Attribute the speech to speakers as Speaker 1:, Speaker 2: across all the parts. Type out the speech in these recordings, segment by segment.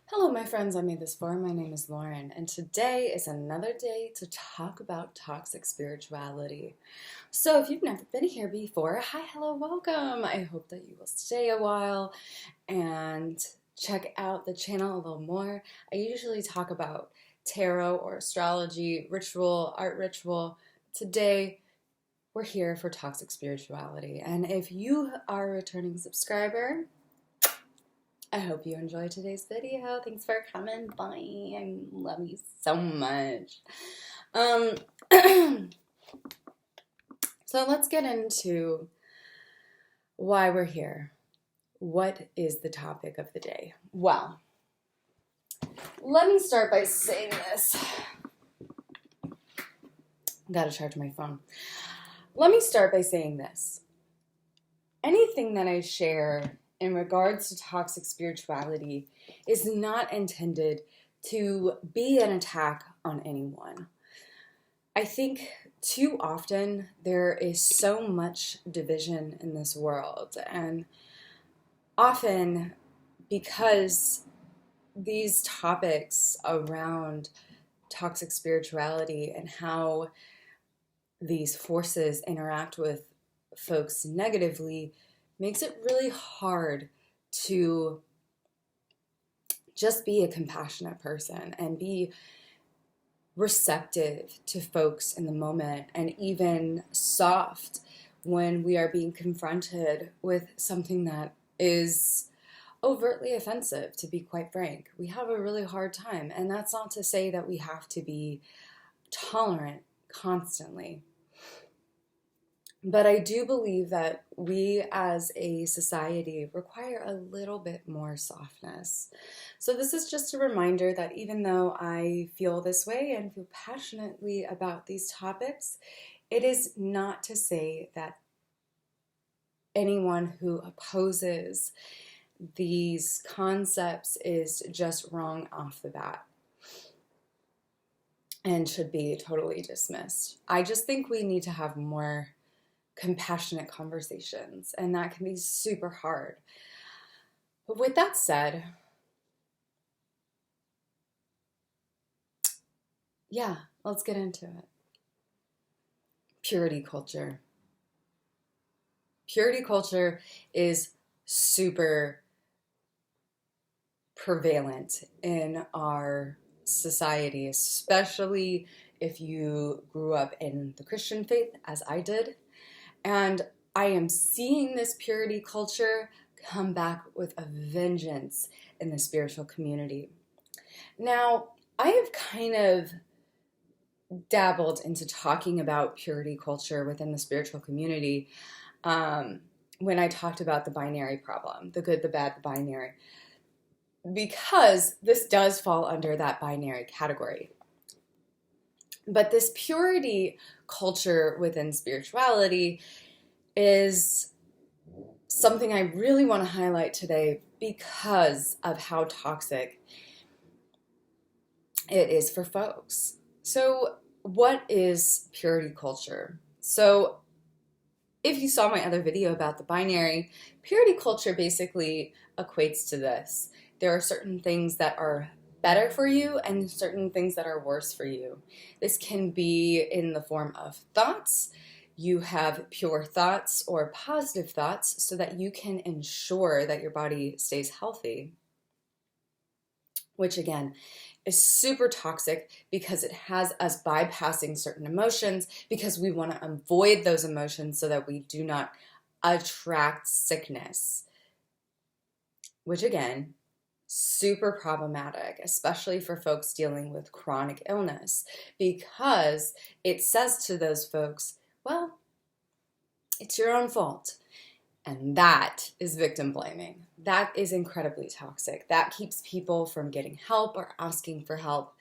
Speaker 1: Hello, my friends. I made this for. My name is Lauren, and today is another day to talk about toxic spirituality. So, if you've never been here before, hi, hello, welcome. I hope that you will stay a while and check out the channel a little more. I usually talk about tarot or astrology, ritual, art ritual. Today, we're here for toxic spirituality, and if you are a returning subscriber, I hope you enjoyed today's video. Thanks for coming by. I love you so much. Um, so let's get into why we're here. What is the topic of the day? Well, let me start by saying this. Gotta charge my phone. Let me start by saying this. Anything that I share in regards to toxic spirituality is not intended to be an attack on anyone. I think too often there is so much division in this world, and often because these topics around toxic spirituality and how these forces interact with folks negatively makes it really hard to just be a compassionate person and be receptive to folks in the moment, and even soft when we are being confronted with something that is overtly offensive, to be quite frank. We have a really hard time, and that's not to say that we have to be tolerant constantly. But I do believe that we as a society require a little bit more softness. So this is just a reminder that even though I feel this way and feel passionately about these topics, it is not to say that anyone who opposes these concepts is just wrong off the bat and should be totally dismissed. I just think we need to have more compassionate conversations, and that can be super hard. But with that said, yeah, let's get into it. Purity culture. Purity culture is super prevalent in our society, especially if you grew up in the Christian faith, as I did. And I am seeing this purity culture come back with a vengeance in the spiritual community. Now, I have kind of dabbled into talking about purity culture within the spiritual community when I talked about the binary problem, the good, the bad, the binary, because this does fall under that binary category. But this purity culture within spirituality is something I really want to highlight today because of how toxic it is for folks. So, what is purity culture? So, if you saw my other video about the binary, purity culture basically equates to this. There are certain things that are better for you and certain things that are worse for you. This can be in the form of thoughts. You have pure thoughts or positive thoughts so that you can ensure that your body stays healthy, which again is super toxic because it has us bypassing certain emotions because we want to avoid those emotions so that we do not attract sickness, which again, super problematic, especially for folks dealing with chronic illness, because it says to those folks, well, it's your own fault. And that is victim blaming. That is incredibly toxic. That keeps people from getting help or asking for help.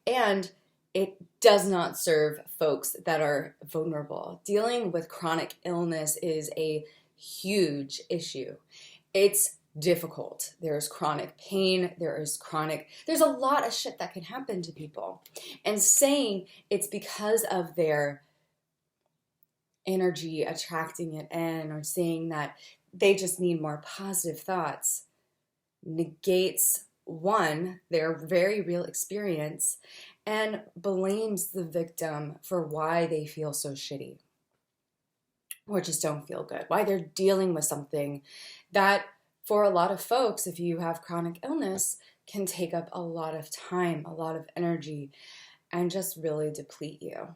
Speaker 1: And it does not serve folks that are vulnerable. Dealing with chronic illness is a huge issue. It's difficult. There's chronic pain. There's a lot of shit that can happen to people. And saying it's because of their energy attracting it in, or saying that they just need more positive thoughts, negates one, their very real experience and blames the victim for why they feel so shitty or just don't feel good, why they're dealing with something that for a lot of folks, if you have chronic illness, can take up a lot of time, a lot of energy, and just really deplete you.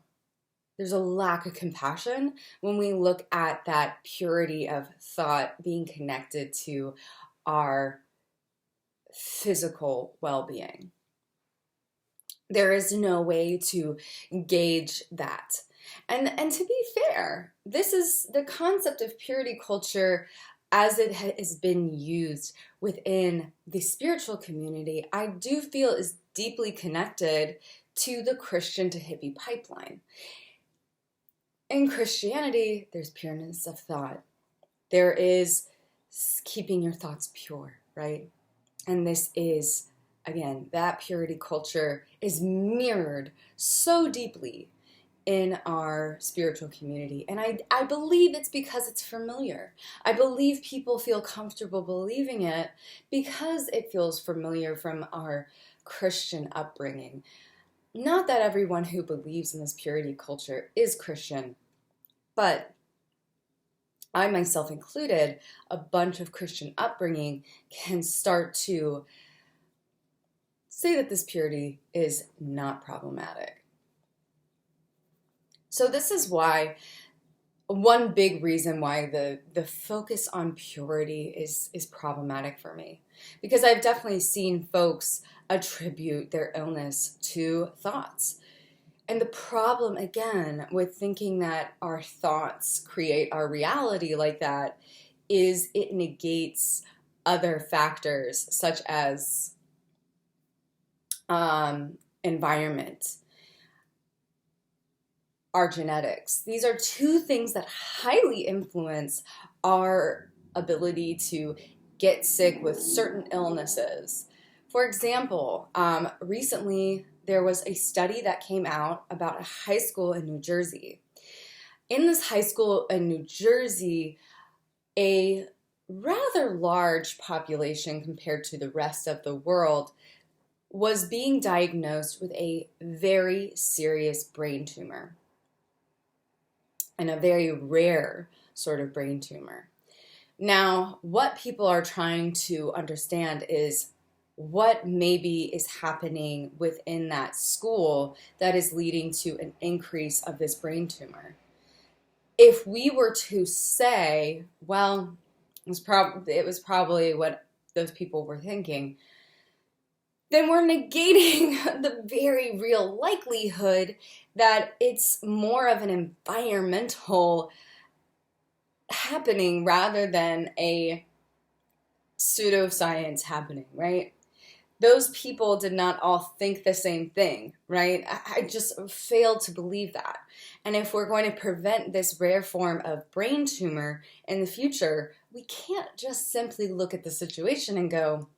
Speaker 1: There's a lack of compassion when we look at that purity of thought being connected to our physical well-being. There is no way to gauge that. And to be fair, this is the concept of purity culture as it has been used within the spiritual community, I do feel is deeply connected to the Christian to hippie pipeline. In Christianity, there's pureness of thought. There is keeping your thoughts pure, right? And this is, again, that purity culture is mirrored so deeply in our spiritual community. And I believe it's because it's familiar. I believe people feel comfortable believing it because it feels familiar from our Christian upbringing. Not that everyone who believes in this purity culture is Christian, but I myself included, a bunch of Christian upbringing can start to say that this purity is not problematic. So this is why, one big reason why the focus on purity is problematic for me. Because I've definitely seen folks attribute their illness to thoughts. And the problem, again, with thinking that our thoughts create our reality like that is it negates other factors such as environment, our genetics. These are two things that highly influence our ability to get sick with certain illnesses. For example, recently there was a study that came out about a high school in New Jersey. In this high school in New Jersey, a rather large population compared to the rest of the world was being diagnosed with a very serious brain tumor, and a very rare sort of brain tumor. Now, what people are trying to understand is what maybe is happening within that school that is leading to an increase of this brain tumor. If we were to say, well, it was probably what those people were thinking, then we're negating the very real likelihood that it's more of an environmental happening rather than a pseudoscience happening, right? Those people did not all think the same thing, right? I just failed to believe that. And if we're going to prevent this rare form of brain tumor in the future, we can't just simply look at the situation and go,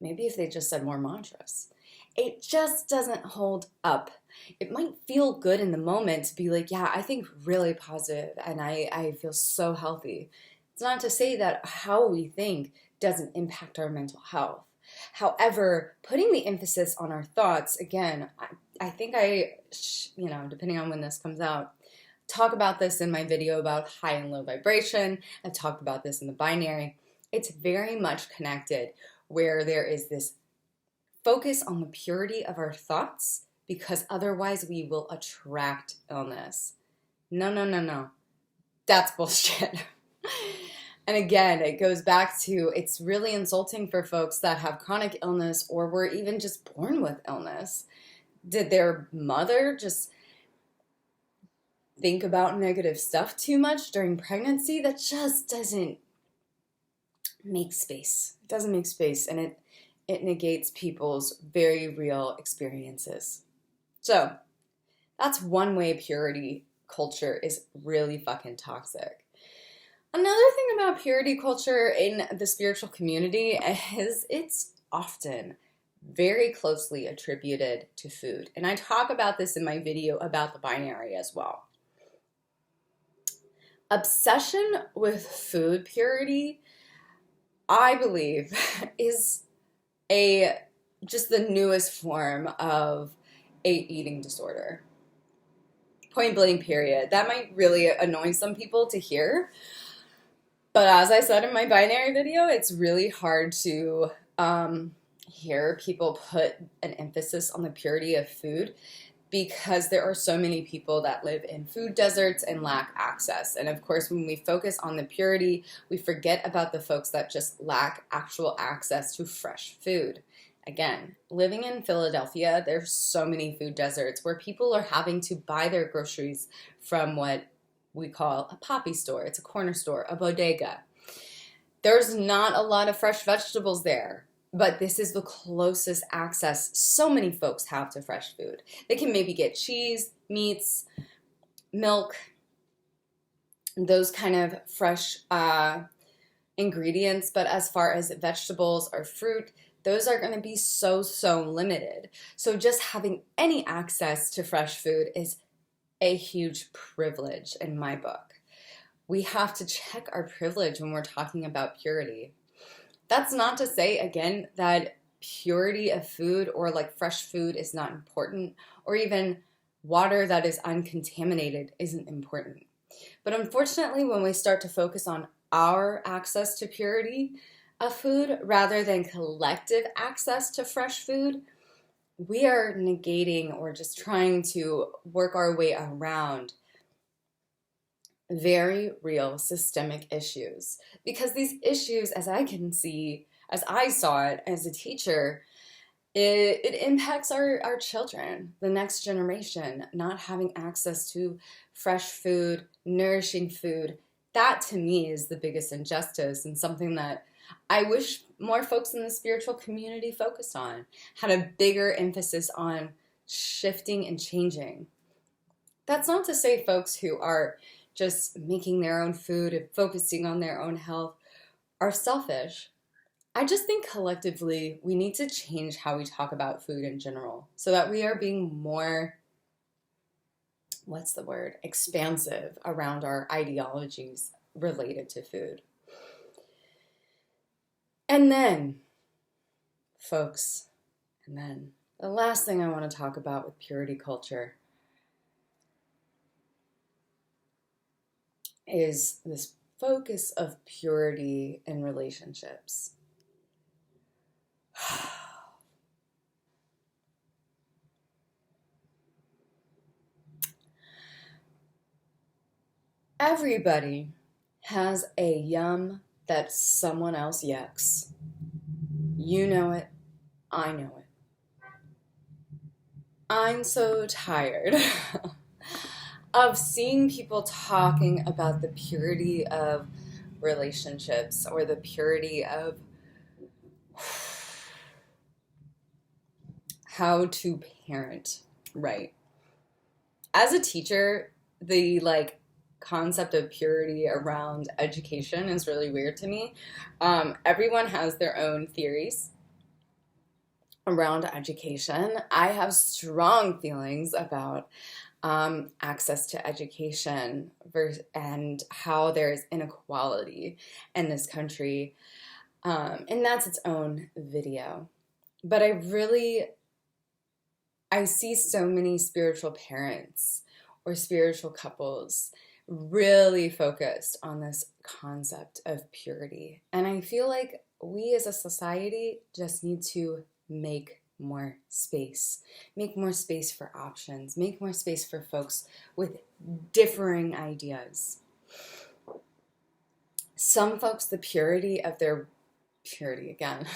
Speaker 1: maybe if they just said more mantras. It just doesn't hold up. It might feel good in the moment to be like, yeah, I think really positive and I feel so healthy. It's not to say that how we think doesn't impact our mental health. However, putting the emphasis on our thoughts, again, I think depending on when this comes out, talk about this in my video about high and low vibration. I've talked about this in the binary. It's very much connected where there is this focus on the purity of our thoughts because otherwise we will attract illness. No. That's bullshit. And again, it goes back to it's really insulting for folks that have chronic illness or were even just born with illness. Did their mother just think about negative stuff too much during pregnancy? That just doesn't make space. It doesn't make space, and it negates people's very real experiences. So that's one way purity culture is really fucking toxic. Another thing about purity culture in the spiritual community is it's often very closely attributed to food. And I talk about this in my video about the binary as well. Obsession with food purity I believe is a just the newest form of a eating disorder. Point blank, period. That might really annoy some people to hear, but as I said in my binary video, it's really hard to hear people put an emphasis on the purity of food because there are so many people that live in food deserts and lack access. And of course, when we focus on the purity, we forget about the folks that just lack actual access to fresh food. Again, living in Philadelphia, there's so many food deserts where people are having to buy their groceries from what we call a poppy store. It's a corner store, a bodega. There's not a lot of fresh vegetables there, but this is the closest access so many folks have to fresh food. They can maybe get cheese, meats, milk, those kind of fresh ingredients, but as far as vegetables or fruit, those are going to be so limited. So just having any access to fresh food is a huge privilege in my book. We have to check our privilege when we're talking about purity. That's not to say, again, that purity of food or like fresh food is not important, or even water that is uncontaminated isn't important. But unfortunately, when we start to focus on our access to purity of food rather than collective access to fresh food, we are negating or just trying to work our way around very real systemic issues. Because these issues, as I can see, as I saw it as a teacher, it impacts our children, the next generation, not having access to fresh food, nourishing food. That to me is the biggest injustice, and something that I wish more folks in the spiritual community focused on, had a bigger emphasis on shifting and changing. That's not to say folks who are just making their own food and focusing on their own health are selfish. I just think collectively we need to change how we talk about food in general so that we are being more, expansive around our ideologies related to food. And then, folks, the last thing I want to talk about with purity culture is this focus of purity in relationships. Everybody has a yum that someone else yucks. You know it. I know it. I'm so tired of seeing people talking about the purity of relationships or the purity of how to parent right. As a teacher, the concept of purity around education is really weird to me. Everyone has their own theories around education. I have strong feelings about access to education and how there's inequality in this country. And that's its own video. But I see so many spiritual parents or spiritual couples really focused on this concept of purity. And I feel like we as a society just need to make more space for options, make more space for folks with differing ideas. Some folks, the purity of their purity, again,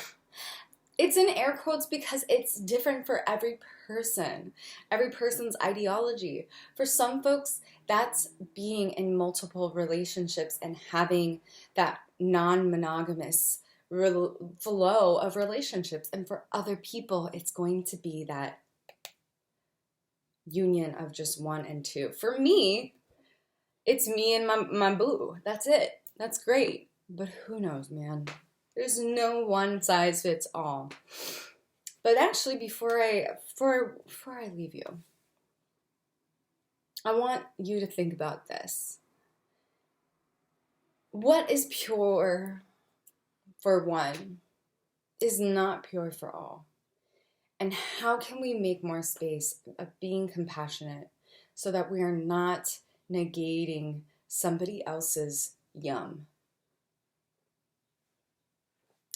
Speaker 1: it's in air quotes because it's different for every person's ideology. For some folks, that's being in multiple relationships and having that non-monogamous flow of relationships. And for other people, it's going to be that union of just one and two. For me, it's me and my boo. That's it. That's great. But who knows, man? There's no one size fits all. But actually, before I leave you, I want you to think about this. What is pure for one is not pure for all. And how can we make more space of being compassionate so that we are not negating somebody else's yum?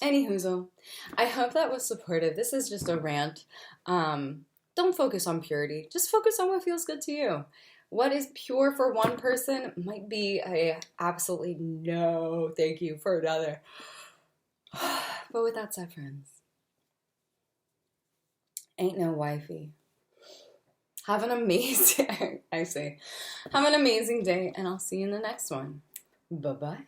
Speaker 1: Anyhoozle, I hope that was supportive. This is just a rant. Don't focus on purity. Just focus on what feels good to you. What is pure for one person might be a absolutely no thank you for another. But with that said, friends, ain't no wifey. Have an amazing, have an amazing day, and I'll see you in the next one. Bye-bye.